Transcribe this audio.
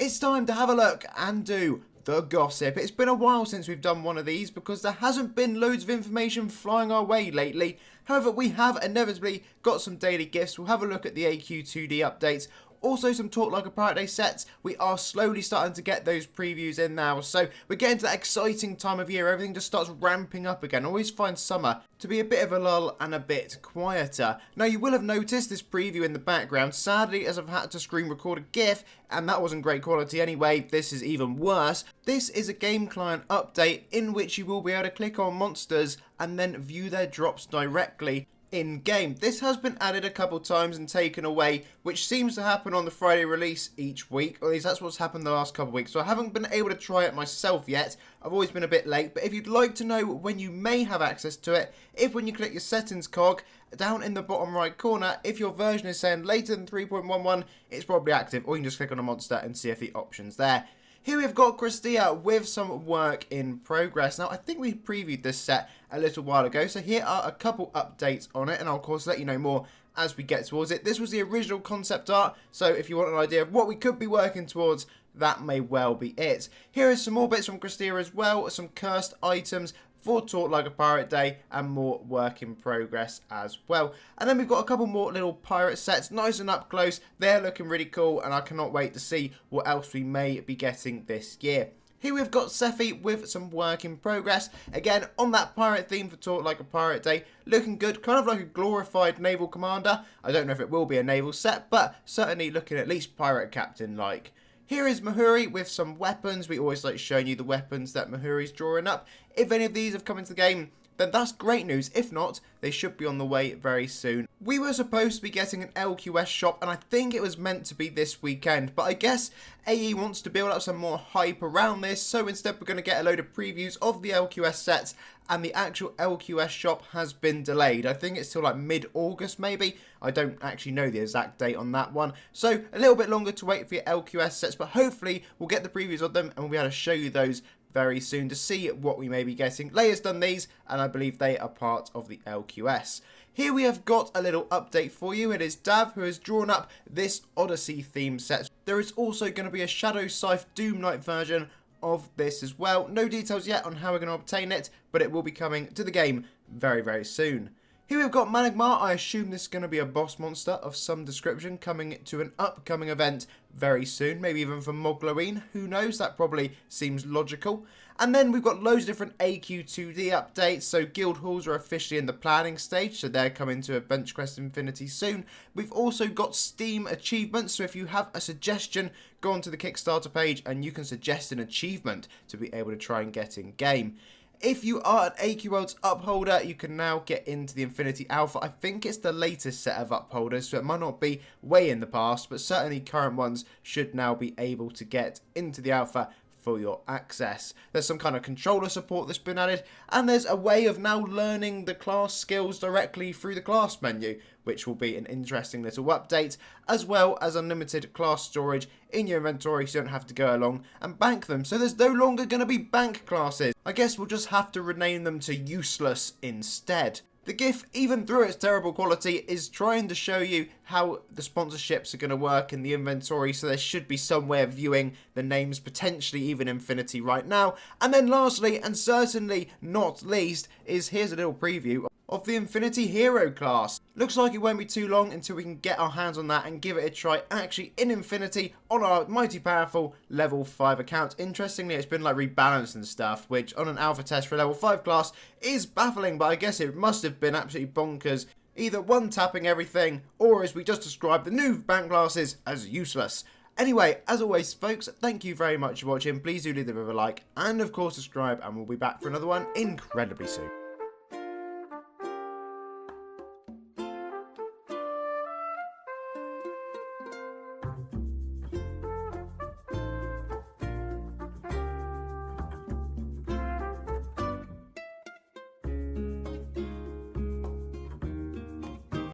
It's time to have a look and do the gossip. It's been a while since we've done one of these because there hasn't been loads of information flying our way lately. However, we have inevitably got some daily gifts. We'll have a look at the AQ2D updates. Also some Talk Like a Pirate Day sets. We are slowly starting to get those previews in now. So we're getting to that exciting time of year. Everything just starts ramping up again. I always find summer to be a bit of a lull and a bit quieter. Now you will have noticed this preview in the background. Sadly, as I've had to screen record a GIF, and that wasn't great quality anyway, this is even worse. This is a game client update in which you will be able to click on monsters and then view their drops directly in-game. This has been added a couple times and taken away, which seems to happen on the Friday release each week, or at least that's what's happened the last couple of weeks. So I haven't been able to try it myself yet. I've always been a bit late, but if you'd like to know when you may have access to it, if when you click your settings cog, down in the bottom right corner, if your version is saying later than 3.11, it's probably active, or you can just click on a monster and see if the option's there. Here we've got Corsair with some work in progress. Now, I think we previewed this set a little while ago, so here are a couple updates on it, and I'll of course let you know more as we get towards it. This was the original concept art, so if you want an idea of what we could be working towards, that may well be it. Here is some more bits from Corsair as well, some cursed items for Talk Like a Pirate Day, and more work in progress as well. And then we've got a couple more little pirate sets, nice and up close. They're looking really cool, and I cannot wait to see what else we may be getting this year. Here we've got Sephi with some work in progress. Again, on that pirate theme for Talk Like a Pirate Day. Looking good, kind of like a glorified naval commander. I don't know if it will be a naval set, but certainly looking at least pirate captain-like. Here is Mahuri with some weapons. We always like showing you the weapons that Mahuri's drawing up. If any of these have come into the game, then that's great news. If not, they should be on the way very soon. We were supposed to be getting an LQS shop, and I think it was meant to be this weekend, but I guess AE wants to build up some more hype around this, so instead we're going to get a load of previews of the LQS sets, and the actual LQS shop has been delayed. I think it's till like mid-August maybe. I don't actually know the exact date on that one, so a little bit longer to wait for your LQS sets, but hopefully we'll get the previews of them and we'll be able to show you those very soon to see what we may be getting. Leia's done these, and I believe they are part of the LQS. Here we have got a little update for you. It is Dav who has drawn up this Odyssey theme set. There is also going to be a Shadow Scythe Doom Knight version of this as well. No details yet on how we're going to obtain it, but it will be coming to the game very, very soon. Here we've got Manigmar. I assume this is going to be a boss monster of some description coming to an upcoming event very soon. Maybe even from Mogloween. Who knows? That probably seems logical. And then we've got loads of different AQ2D updates. So guild halls are officially in the planning stage. So they're coming to AdventureQuest Infinity soon. We've also got Steam achievements. So if you have a suggestion, go onto the Kickstarter page and you can suggest an achievement to be able to try and get in game. If you are an AQ Worlds upholder, you can now get into the Infinity Alpha. I think it's the latest set of upholders, so it might not be way in the past, but certainly current ones should now be able to get into the Alpha for your access. There's some kind of controller support that's been added, and there's a way of now learning the class skills directly through the class menu, which will be an interesting little update, as well as unlimited class storage in your inventory so you don't have to go along and bank them. So there's no longer going to be bank classes. I guess we'll just have to rename them to useless instead. The GIF, even through its terrible quality, is trying to show you how the sponsorships are going to work in the inventory, so there should be some way of viewing the names, potentially even Infinity right now. And then lastly, and certainly not least, is here's a little preview of the Infinity Hero class. Looks like it won't be too long until we can get our hands on that and give it a try actually in Infinity on our mighty powerful level 5 account. Interestingly, it's been like rebalanced and stuff, which on an alpha test for a level 5 class is baffling, but I guess it must have been absolutely bonkers. Either one-tapping everything, or as we just described, the new bank classes as useless. Anyway, as always folks, thank you very much for watching. Please do leave a like, and of course subscribe, and we'll be back for another one incredibly soon.